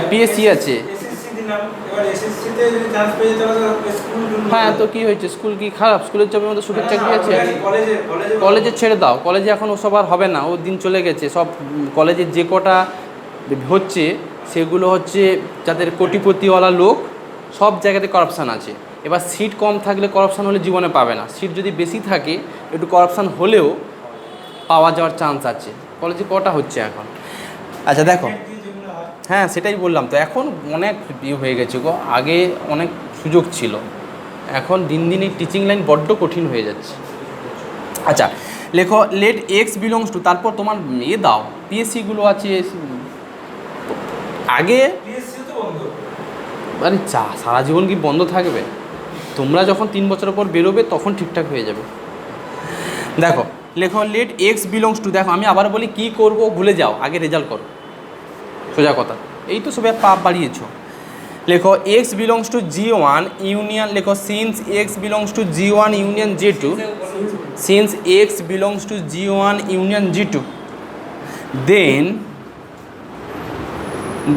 পিএসসি আছে। এসএসসি দিলাম, এবার এসএসসি তে যদি চান্স পেয়ে যেতে হবে স্কুল। হ্যাঁ তো কি হয়েছে, স্কুল কি খারাপ? স্কুলের চাপের মধ্যে সুখের চাকরি আছে? কলেজে কলেজে ছেড়ে দাও, কলেজে এখন ওসব আর হবে না, ও দিন চলে গেছে। সব কলেজের যে কটা হচ্ছে সেগুলো হচ্ছে যাদের কোটিপতিওয়ালা লোক, সব জায়গাতে করাপশান আছে। এবার সিট কম থাকলে করাপশান হলে জীবনে পাবে না, সিট যদি বেশি থাকে একটু করাপশান হলেও পাওয়া যাওয়ার চান্স আছে। কলেজে কটা হচ্ছে এখন? আচ্ছা দেখো, হ্যাঁ সেটাই বললাম তো, এখন অনেক ইয়ে হয়ে গেছে গো, আগে অনেক সুযোগ ছিল, এখন দিন দিন এই টিচিং লাইন বড্ড কঠিন হয়ে যাচ্ছে। আচ্ছা লেখো, লেট এক্স বিলংস টু, তারপর তোমার ইয়ে দাও, পিএসসিগুলো আছে আগে। পিএসসি তো বন্ধ, মানে সারা জীবন কি বন্ধ থাকবে? তোমরা যখন 3 বছরের পর বেরোবে তখন ঠিকঠাক হয়ে যাবে। দেখো লেখো, লেট এক্স বিলংস টু, দেখো আমি আবার বলি কি করব ভুলে যাও, আগে রেজাল্ট করো, সোজা কথা। এই তো সবাই পাপ বাড়িয়েছো। লেখো X belongs to G1 union, লেখো since X belongs to G1 union G2, since X belongs to G1 union G2,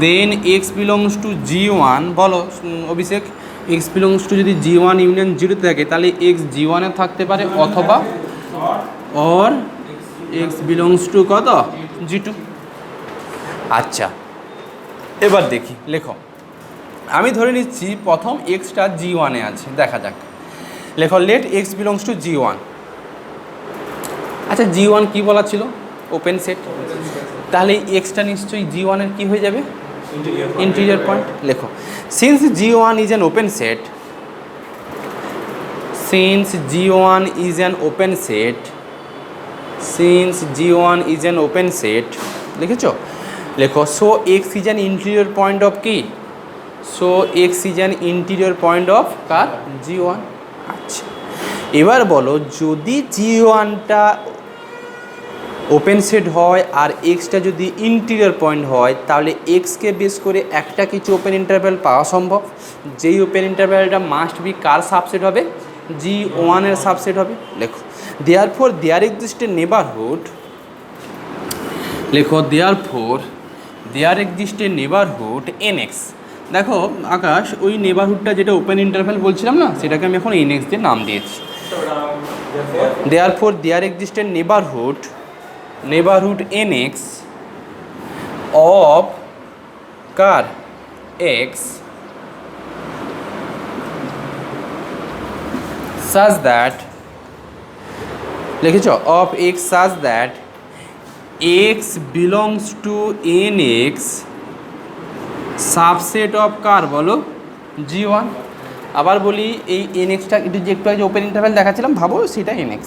then X belongs to G1, বলো অভিষেক, এক্স বিলংস টু যদি G1 ইউনিয়ন G2 থাকে তাহলে এক্স G1 এ থাকতে পারে, অথবা অর এক্স বিলংস টু কত G2। আচ্ছা এবার দেখি, লেখো আমি ধরে নিচ্ছি প্রথম এক্সটা G1 এ আছে, দেখা যাক। লেখো let x belongs to G1। আচ্ছা G1 কি বলা ছিল? ওপেন সেট, তাহলে এক্সটা নিশ্চয়ই G1 এর কি হয়ে যাবে? Interior point. লেখো since G1 is an open set, since G1 is an open set, since G1 is an open set, লিখেছো? লেখো so X is an interior point of কি? So X is an interior point of কার? G1। আচ্ছা এবার বলো, যদি G1টা ওপেন সেট হয় আর এক্সটা যদি ইন্টিরিয়র পয়েন্ট হয়, তাহলে এক্সকে বেস করে একটা কিছু ওপেন ইন্টারভ্যাল পাওয়া সম্ভব, যেই ওপেন ইন্টারভ্যালটা মাস্ট বি কার সাবসেট হবে? G1 এর সাবসেট হবে। লেখো therefore there exist a neighbourhood, লেখো therefore there exist a neighbourhood NX। দেখো আকাশ, ওই নেবারহুডটা যেটা ওপেন ইন্টারভ্যাল বলছিলাম না, সেটাকে আমি এখন NX দিয়ে নাম দিয়েছি। Therefore there exist a neighbourhood NX of কার? X such that, লিখেছ of X such that X belongs to NX subset of কার বলো? G1। আবার বলি, এই NXটা একটু যে একটু আগে ওপেন ইন্টারভ্যাল দেখাচ্ছিলাম, ভাবো সেটা NX।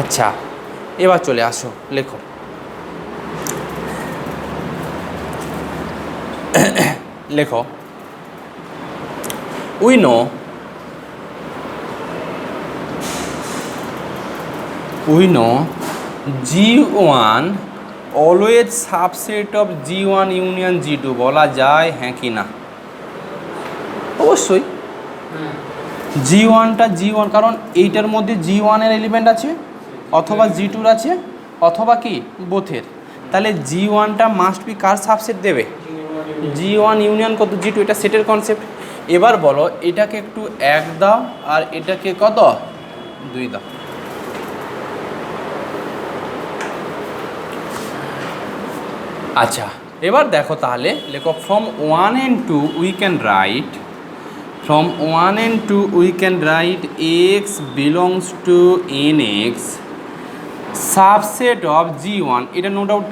আচ্ছা এবার চলে আসো, লেখো লেখো we no G1 always subset of G1 union G2, বলা যায় হ্যাঁ কি না? অবশ্যই G1টা G1, কারণ এইটার মধ্যে G1 এর এলিমেন্ট আছে, অথবা G2 আছে, অথবা কি বোথের, তাহলে G1টা মাস্ট বি কার সাবসেট দেবে? G1 ইউনিয়ন কত? G2, এটা সেটের কনসেপ্ট। এবার বলো এটাকে একটু 1 দাও আর এটাকে কত 2 দাও। আচ্ছা এবার দেখো তাহলে, লেখো from 1 and 2 we can write, from 1 and 2 we can write X belongs to NX subset of G1, এটা নো ডাউট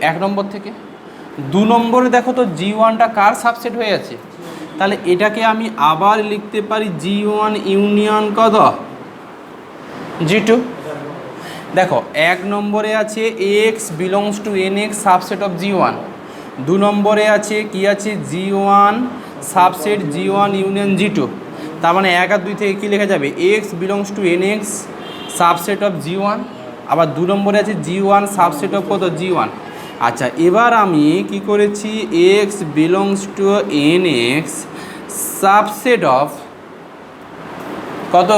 1 নম্বর থেকে। 2 নম্বরে দেখো তো G1টা কার সাবসেট হয়ে আছে, তাহলে এটাকে আমি আবার লিখতে পারি G1 ইউনিয়ন কত G2। দেখো 1 নম্বরে আছে x belongs two nx subset of G1, 2 নম্বরে আছে কি আছে G1 subset G1 union G2। তার মানে 1 আর 2 থেকে কী লেখা যাবে x belongs two nx subset of G1, আবার 2 নম্বরে আছে G1 সাবসেট অফ কত G1। আচ্ছা এবার আমি কি করেছি x belongs two nx subset of কত,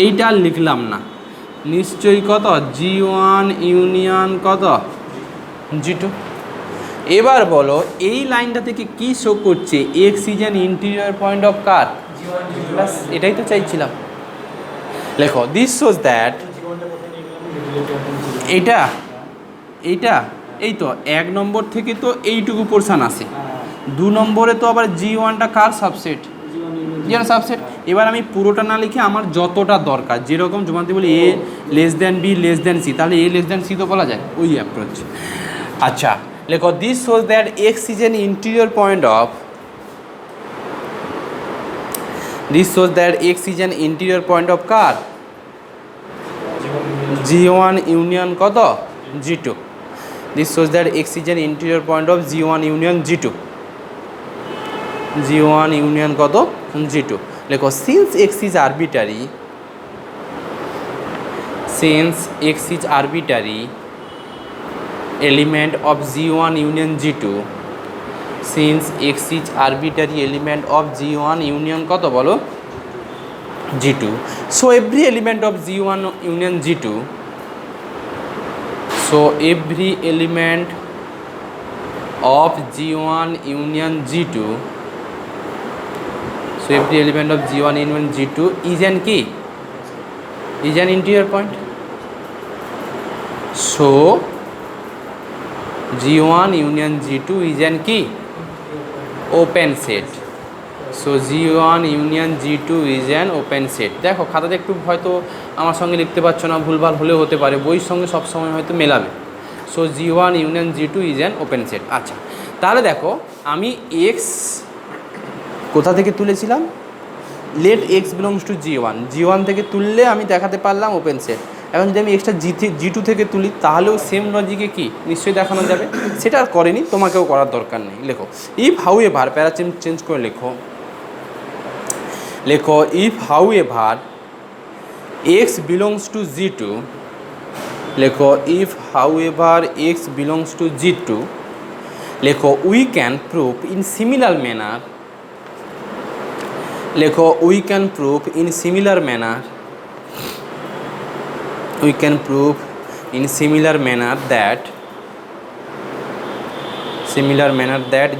এইটা লিখলাম না নিশ্চয়ই কত G1 ইউনিয়ন কত G2। এবার বলো এই লাইনটা থেকে কি শো করছে x is an interior point of কার, ব্যাস এটাই তো চাইছিলাম। লেখো দিস শোজ দ্যাট এইটা এইটা এই তো 1 নম্বর থেকে তো এইটুকু পোর্শন আসে, 2 নম্বরে তো আবার G1টা কার সাবসেট G1 সাবসেট। এবার আমি পুরোটা না লিখে আমার যতটা দরকার, যেরকম জমাতে বলি a less than b less than c, তাহলে a লেস দ্যান c তো বলা যায় ওই অ্যাপ্রোচ। আচ্ছা লেখো this shows that x is an interior point of, this shows that x is an interior point of কার G1 ইউনিয়ন কত G2। This shows that x is an interior point of G1 union G2, G1 union কত G2। লেখো since x is arbitrary, since x is arbitrary element of G1 union G2, since x is arbitrary element of G1 union কত বলো G2, so every element of G1 union G2, so every element of G1 union G2, so every element of G1 union G2 is an key, is an interior point, so G1 union G2 is an key open set, so G1 union G2 is an open set। দেখো খাতাতে একটু হয়তো আমার সঙ্গে লিখতে পারছো না, ভুলভাল হলেও হতে পারে, বইয়ের সঙ্গে সবসময় হয়তো মেলাবে। So G1 union G2 is an open set. আচ্ছা তাহলে দেখো আমি x কোথা থেকে তুলেছিলাম, late x belongs to G1 থেকে তুললে আমি দেখাতে পারলাম ওপেন সেট। এখন যদি আমি এক্সট্রা G2 থেকে তুলি তাহলেও সেম লজিকে কি নিশ্চয়ই দেখানো যাবে, সেটা আর করেনি, তোমাকেও করার দরকার নেই। লেখো if however, para change করে লেখো, লেখো if however x belongs to G2, লেখো if however x belongs to G2, লেখো we can prove in similar manner, লেখো we can prove in similar manner, we can prove in similar manner that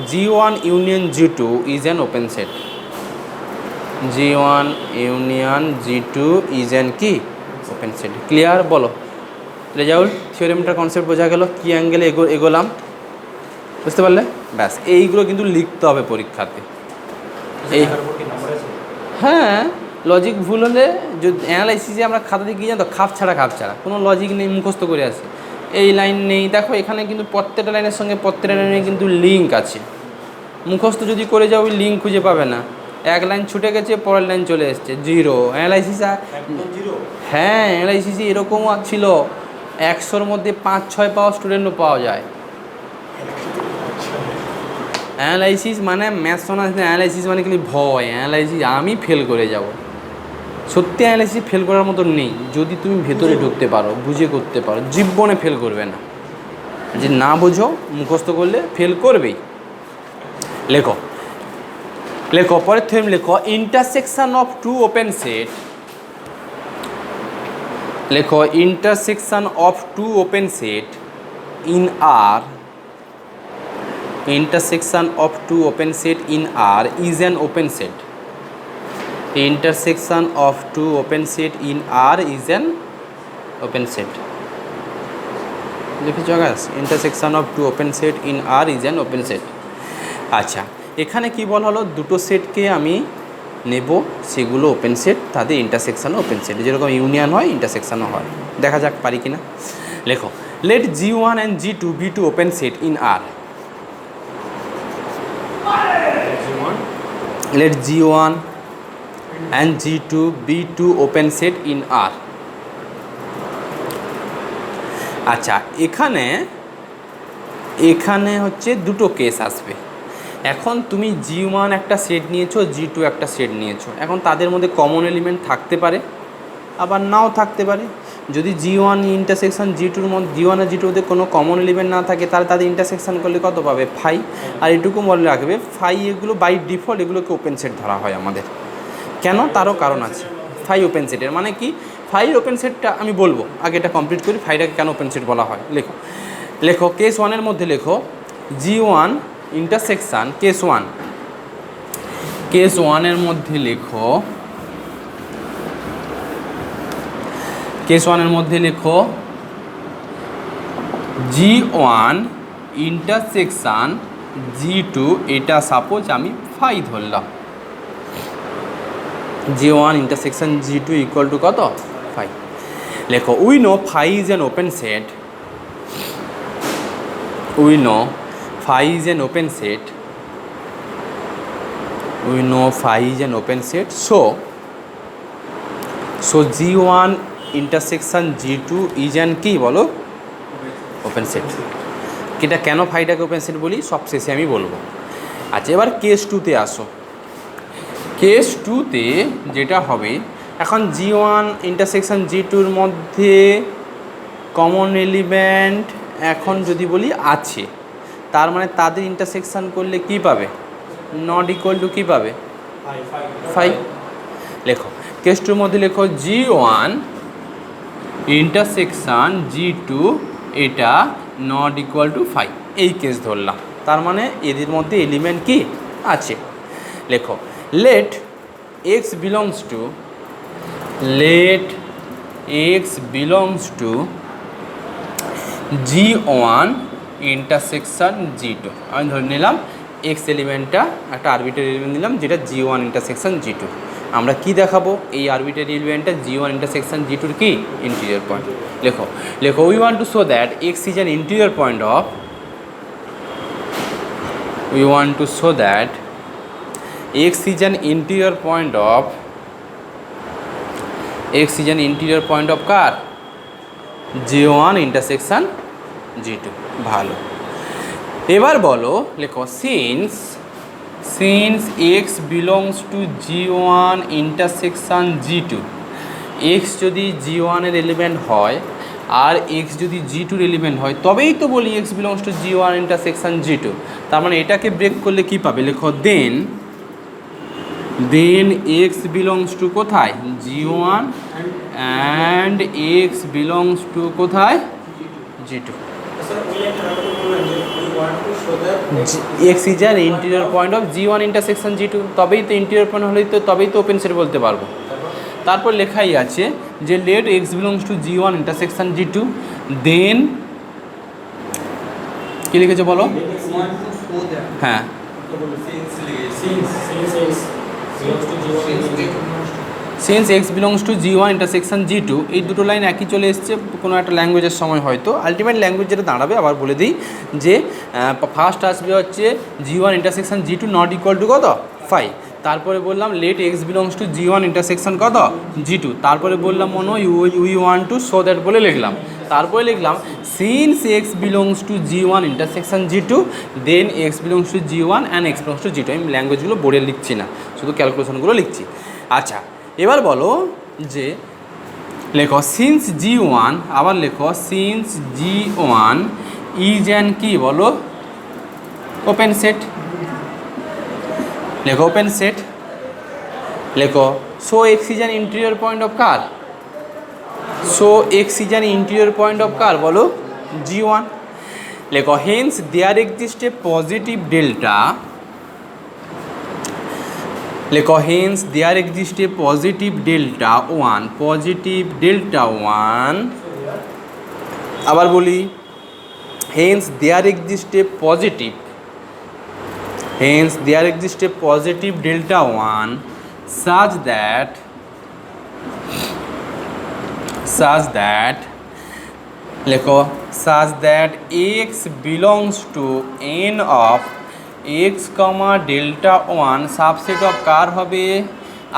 G1 union G2 is an open set, G1 union G2 is an key open set। Clear বলো রেজাউল, থিওরেমটার কনসেপ্ট বোঝা গেল, কি অ্যাঙ্গেলে এগোলাম বুঝতে পারলে, ব্যাস এইগুলো কিন্তু লিখতে হবে পরীক্ষাতে। এই হ্যাঁ লজিক ভুল হলে যদি অ্যানালাইসিসে আমরা খাতাতে গিয়ে জানো খাপ ছাড়া কোনো লজিক নেই, মুখস্থ করে আসে, এই লাইন নেই, দেখো এখানে কিন্তু প্রত্যেকটা লাইনের সঙ্গে প্রত্যেকটা লাইনে কিন্তু লিঙ্ক আছে, মুখস্থ যদি করে যাও ওই লিঙ্ক খুঁজে পাবে না, এক লাইন ছুটে গেছে পরের লাইন চলে এসছে জিরো। অ্যানালাইসিস হ্যাঁ অ্যানালাইসিসে এরকমও ছিল 100-র মধ্যে 5-6 পাওয়া স্টুডেন্টও পাওয়া যায়। অ্যানালাইসিস মানে ম্যাথ শোনা, অ্যানালাইসিস মানে খালি ভয়, অ্যানালাইসিস আমি ফেল করে যাব, সত্যি অ্যানালাইসিস ফেল করার মতো নেই, যদি তুমি ভেতরে ঢুকতে পারো, বুঝে করতে পারো, জীবনে ফেল করবে না, যে না বোঝো মুখস্থ করলে ফেল করবেই। লেখো লেখো পরের থিওরেম লেখো, intersection of two open set, লেখো intersection of two open set in R, intersection of two open set in R is an open set, intersection of two open set in R is an open set। লিখেছো guys, intersection of two open set in R is an open set। আচ্ছা এখানে কি বলা হলো, দুটো সেটকে আমি নেব, সেগুলো ওপেন সেট, তাদের ইন্টারসেকশনও ওপেন সেট, যেরকম ইউনিয়ন হয় ইন্টারসেকশনও হয়, দেখা যাক পারি কিনা। লেখো let G1 and G2 be two open set in R. Let G1 and G2 be two open set in R. আচ্ছা, এখানে হচ্ছে দুটো কেস আসবে। এখন তুমি G1 একটা সেট নিয়েছো, G2 একটা সেট নিয়েছো। এখন তাদের মধ্যে কমন এলিমেন্ট থাকতে পারে, আবার নাও থাকতে পারে। যদি G1 ইন্টারসেকশন G2-র মধ্যে G1 আর G2 মধ্যে কোনো কমন এলিমেন্ট না থাকে, তাহলে তাদের ইন্টারসেকশন করলে কত পাবে? ফাই। আর এটুকু মনে রাখবে, ফাই এগুলো বাই ডিফল্ট এগুলোকে ওপেন সেট ধরা হয় আমাদের। কেন? তারও কারণ আছে। ফাই ওপেন সেটের মানে কি? ফাই ওপেন সেটটা আমি বলবো, আগে এটা কমপ্লিট করি। ফাইটাকে কেন ওপেন সেট বলা হয় লেখো কেস 1-এর মধ্যে লেখো G1 ইন্টারসেকশন কেস 1। কেস 1-এর মধ্যে লেখো G1 ইন্টারসেকশন G2, এটা সাপোজ আমি ফাই ধরলাম। G1 intersection G2 equal to কত? ফাই। লেখো we know phi is an open set. We know phi is an open set. So G1 intersection G2 is an কি বলো? Open set. এটা কেন ফাইটাকে ওপেন সেট বলি সব শেষে আমি বলবো। আচ্ছা, এবার কেস 2-তে আসো। কেস 2-তে যেটা হবে, এখন G1 ইন্টারসেকশন G2-র মধ্যে কমন এলিমেন্ট এখন যদি বলি আছে, তার মানে তাদের ইন্টারসেকশন করলে কি পাবে? নট ইকুয়াল টু কী পাবে? ফাই। লেখো কেস 2-র মধ্যে লেখো G1 ইন্টারসেকশন G2, এটা নট ইকুয়াল টু ফাই। এই কেস ধরলাম, তার মানে এদের মধ্যে এলিমেন্ট কি আছে। লেখো let x belongs to G1 intersection G2। আমি ধরে নিলাম এক্স এলিমেন্টটা একটা আরবিটারি এলিমেন্ট নিলাম, যেটা G1 ইন্টারসেকশন G2। আমরা কি দেখাবো? এই আরবিটারি এলিমেন্টটা G1 ইন্টারসেকশন G2-র কি ইন্টিরিয়র পয়েন্ট। লেখো we want to show that x is an interior point of কার? G1 intersection G2। ভালো। এবার বলো, লেখো since x belongs to G1 intersection G2, x যদি G1-এর এলিমেন্ট হয় আর x যদি G2-র এলিমেন্ট হয়, তবেই তো বলি x belongs to G1 intersection G2। তার মানে এটাকে ব্রেক করলে কি পাবে? লেখো দেন x বিলংস টু কোথায়? G1 and x belongs two কোথায়? G2। x is an interior point of G1 intersection G2, তবেই তো ইন্টিরিয়র পয়েন্ট হলেই তো তবেই তো ওপেন সেট বলতে পারবো। তারপর লেখাই আছে যে let x belongs to G1 intersection G2, দেন কি লিখেছে বলো? হ্যাঁ, since x belongs to G1 intersection G2, এই দুটো লাইন একই চলে এসছে কোনো একটা ল্যাঙ্গুয়েজের সময় হয়তো। আলটিমেট ল্যাঙ্গুয়েজ যেটা দাঁড়াবে, আবার বলে দিই যে ফার্স্ট আসবে হচ্ছে G1 intersection G2 not equal to কত? ফাই। তারপরে বললাম let x belongs to G1 intersection কত? G2। তারপরে বললাম we want to show that বলে লিখলাম। তারপরে লিখলাম since x belongs to G1 intersection G2, then x belongs to G1 and x belongs to G2। আমি ল্যাঙ্গুয়েজগুলো বোর্ডে লিখছি না, শুধু ক্যালকুলেশনগুলো লিখছি। আচ্ছা, এবার বলো যে লেখো সিন্স G1, আবার লেখো সিন্স G1 ইজ অ্যান কি বলো? Open set. লেখো ওপেন সেট। লেখো so X is an interior point of কার? বলো? G1। লেখো hence there exist a positive delta. লেখো hence there exist a positive delta 1, আবার বলি hence there exist a positive delta 1 such that লেখো such that X belongs to N of X comma delta one subset of কার হবে।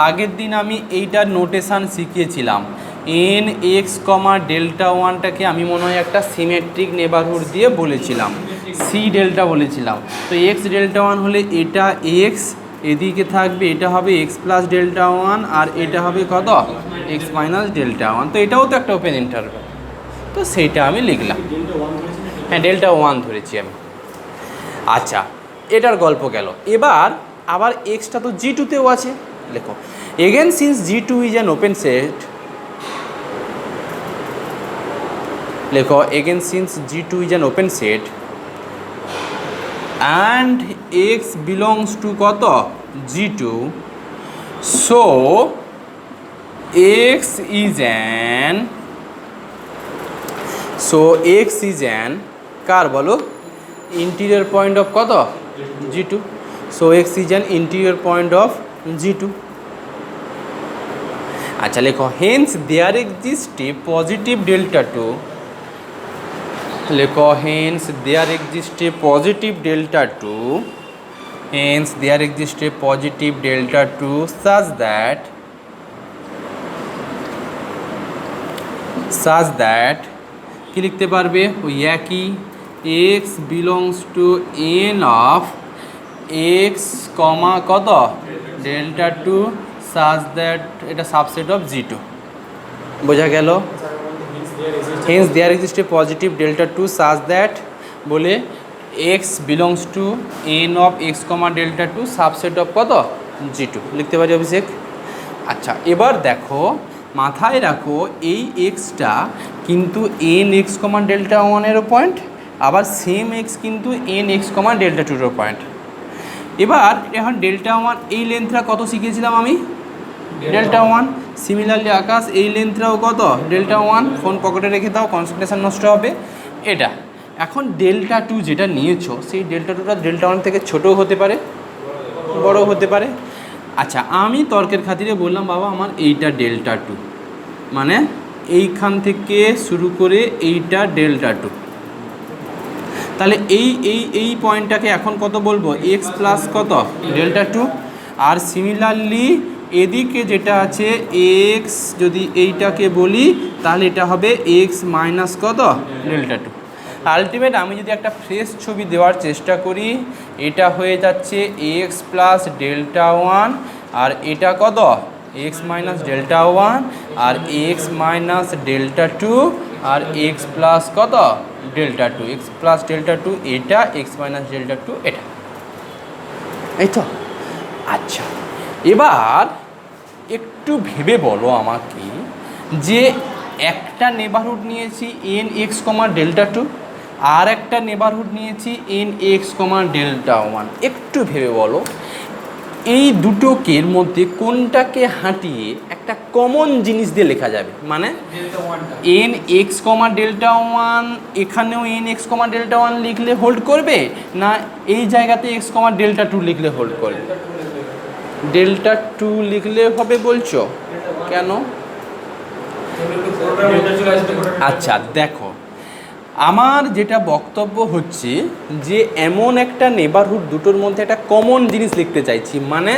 আগের দিন আমি এইটার নোটেশান শিখিয়েছিলাম। এন এক্স কমা ডেল্টা ওয়ানটাকে আমি মনে হয় একটা সিমেট্রিক নেবারহুড দিয়ে বলেছিলাম, সি ডেল্টা বলেছিলাম। তো এক্স ডেল্টা ওয়ান হলে এটা এক্স, এদিকে থাকবে এটা হবে এক্স প্লাস ডেল্টা ওয়ান, আর এটা হবে কত এক্স মাইনাস ডেল্টা ওয়ান। তো এটাও তো একটা ওপেন ইন্টারভ্যাল, তো সেইটা আমি লিখলাম। হ্যাঁ, ডেল্টা ওয়ান ধরেছি আমি। আচ্ছা, এটার গল্প গেল। এবার আবার এক্সটা তো জি টুতেও আছে। লেখো again since G two is an open set, লেখো again since G two is an open set and X belongs to কত G two, so X is an, so X is an কার বলো ইন্টিরিয়র পয়েন্ট অফ কত G two, so X is an interior point of G two. আচ্ছা লেখো hence there exist a positive delta two, লেখো hence there exist a positive delta two, Haynes there exist a positive delta two such that কি লিখতে পারবে ওই একই X belongs to N of X comma কত ডেল্টা টু such that এটা সাবসেট অফ জি টু। বোঝা গেল? Hence there exist a positive delta two such that বলে X belongs to N of X comma delta two subset of কত জি টু লিখতে পারি অভিষেক। আচ্ছা, এবার দেখো মাথায় রাখো এই এক্সটা কিন্তু N x comma delta ওয়ানেরও point, আবার সেম এক্স কিন্তু N x comma delta টুরও point. এবার এখন ডেল্টা ওয়ান এই লেন্থটা কত শিখিয়েছিলাম আমি ডেল্টা ওয়ান, সিমিলারলি আকাশ এই লেন্থটাও কত ডেল্টা ওয়ান, ফোন পকেটে রেখে দাও কনসেন্ট্রেশন নষ্ট হবে। এটা এখন ডেল্টা টু যেটা নিয়েছো সেই ডেল্টা টুটা ডেল্টা ওয়ান থেকে ছোটও হতে পারে বড়ও হতে পারে। আচ্ছা, আমি তর্কের খাতিরে বললাম বাবা আমার এইটা ডেল্টা টু, মানে এইখান থেকে শুরু করে এইটা ডেল্টা টু, তাহলে এই পয়েন্টটাকে এখন কত বলবো এক্স প্লাস কত ডেল্টা টু, আর সিমিলারলি এদিকে যেটা আছে এক্স যদি এইটাকে বলি তাহলে এটা হবে এক্স মাইনাস কত ডেল্টা টু। আলটিমেট আমি যদি একটা ফ্রেশ ছবি দেওয়ার চেষ্টা করি, এটা হয়ে যাচ্ছে এক্স প্লাস ডেল্টা ওয়ান, আর এটা কত এক্স মাইনাস ডেল্টা ওয়ান, আর এক্স মাইনাস ডেল্টা টু, আর এক্স প্লাস কত delta two, X plus delta two এটা, এক্স মাইনাস ডেল্টা টু এটা, এই তো। আচ্ছা, এবার একটু ভেবে বলো আমাকে যে একটা নেবারহুড নিয়েছি N x comma delta two, আর একটা নেবারহুড নিয়েছি N x comma delta one, একটু ভেবে বলো এই দুটোকের মধ্যে কোনটাকে হাঁটিয়ে একটা কমন জিনিস দিয়ে লেখা যাবে, মানে N x comma delta one এখানেও N x comma delta one লিখলে হোল্ড করবে, না এই জায়গাতে এক্স কমা ডেল্টা টু লিখলে হোল্ড করবে? ডেল্টা টু লিখলে হবে বলছো কেন? আচ্ছা দেখো, আমার যেটা বক্তব্য হচ্ছে যে এমন একটা নেবারহুড দুটোর মধ্যে একটা কমন জিনিস লিখতে চাইছি, মানে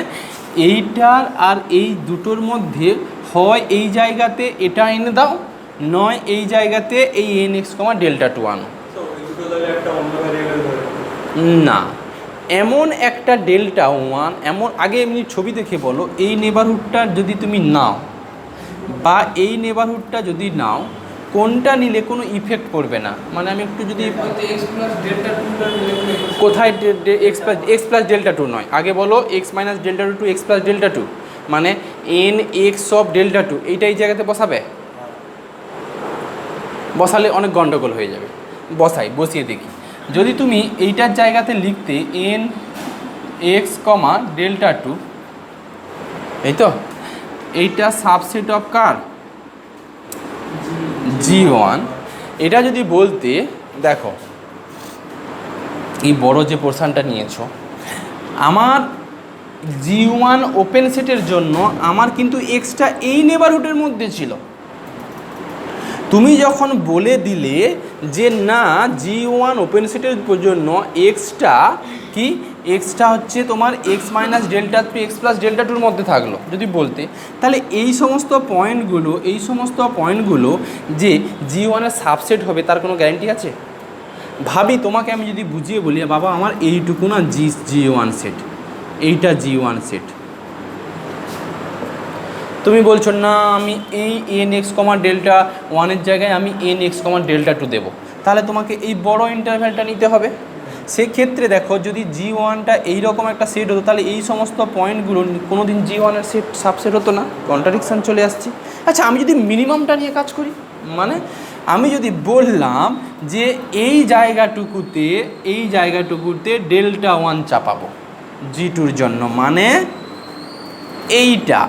এইটার আর এই দুটোর মধ্যে হয় এই জায়গাতে এটা এনে দাও, নয় এই জায়গাতে এই N x comma delta two আনো। না, এমন একটা ডেল্টা ওয়ান এমন আগে এমনি ছবি দেখে বলো এই নেবারহুডটা যদি তুমি নাও বা এই নেবারহুডটা যদি নাও, কোনটা নিলে কোনো ইফেক্ট পড়বে না। মানে আমি একটু যদি কোথায় এক্স প্লাস ডেল্টা টু নয়, আগে বলো X minus delta two to X plus delta two, মানে N X of delta two এইটা এই জায়গাতে বসাবে, বসালে অনেক গন্ডগোল হয়ে যাবে। বসিয়ে দেখি, যদি তুমি এইটার জায়গাতে লিখতে N x comma delta two, এই তো এইটা subset of car G one, এটা যদি বলতে দেখো এই বড় যে পোর্শনটা নিয়েছো, আমার জি ওয়ান ওপেন সেটের জন্য আমার কিন্তু এক্সটা এই নেবারহুডের মধ্যে ছিল, তুমি যখন বলে দিলে যে না G1 ওপেন সেটের জন্য এক্সটা কি এক্সটা হচ্ছে তোমার X minus delta two X plus delta টুর মধ্যে থাকলো যদি বলতে, তাহলে এই সমস্ত পয়েন্টগুলো যে G1-এর সাবসেট হবে তার কোনো গ্যারান্টি আছে? ভাবি তোমাকে আমি যদি বুঝিয়ে বলি বাবা আমার এইটুকু না G1 সেট, এইটা G1 সেট, তুমি বলছো না আমি এই এন এক্স কমা ডেল্টা ওয়ানের জায়গায় আমি N x comma delta two দেবো, তাহলে তোমাকে এই বড় ইন্টারভ্যালটা নিতে হবে। সেক্ষেত্রে দেখো যদি G1টা এইরকম একটা সেট হতো তাহলে এই সমস্ত পয়েন্টগুলো কোনো দিন G1-এর সেট সাবসেট হতো না, কন্ট্রাডিকশান চলে আসছে। আচ্ছা আমি যদি মিনিমামটা নিয়ে কাজ করি, মানে আমি যদি বললাম যে এই জায়গাটুকুতে ডেল্টা ওয়ান চাপাবো G2-র জন্য, মানে এইটা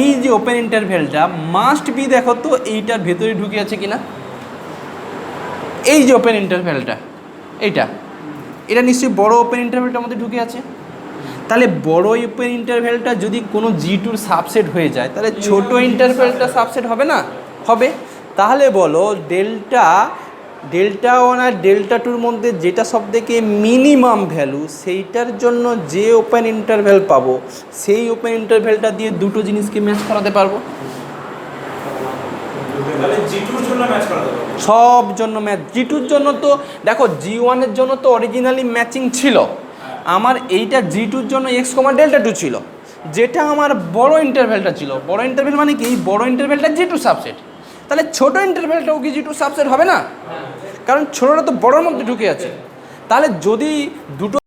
এই যে ওপেন ইন্টারভ্যালটা মাস্ট বি দেখো তো এইটার ভেতরে ঢুকে আছে কিনা, এই যে ওপেন ইন্টারভ্যালটা এটা নিশ্চয়ই বড় ওপেন ইন্টারভ্যালটার মধ্যে ঢুকে আছে। তাহলে বড় ওপেন ইন্টারভ্যালটা যদি কোনো G2-র সাবসেট হয়ে যায় তাহলে ছোট ইন্টারভ্যালটা সাবসেট হবে না? হবে। তাহলে বলো ডেল্টা ওয়ান আর ডেল্টা টুর মধ্যে যেটা সবথেকে মিনিমাম ভ্যালু সেইটার জন্য যে ওপেন ইন্টারভ্যাল পাবো সেই ওপেন ইন্টারভ্যালটা দিয়ে দুটো জিনিসকে ম্যাচ করাতে পারবো। তাহলে G2-র জন্য ম্যাচ করাতে পারবো সব জন্য ম্যাচ। G2-র জন্য তো দেখো G1-এর জন্য তো অরিজিনালি ম্যাচিং ছিল, আমার এইটা G2-র জন্য এক্স কমা ডেল্টা টু ছিল, যেটা আমার বড় ইন্টারভ্যালটা ছিল। বড় ইন্টারভ্যাল মানে কি? এই বড় ইন্টারভ্যালটা G2 সাবসেট, তাহলে ছোট ইন্টারভ্যালটাও কি G2 সাবসেট হবে না? কারণ ছোটটা তো বড়োর মধ্যে ঢুকে আছে। তাহলে যদি দুটো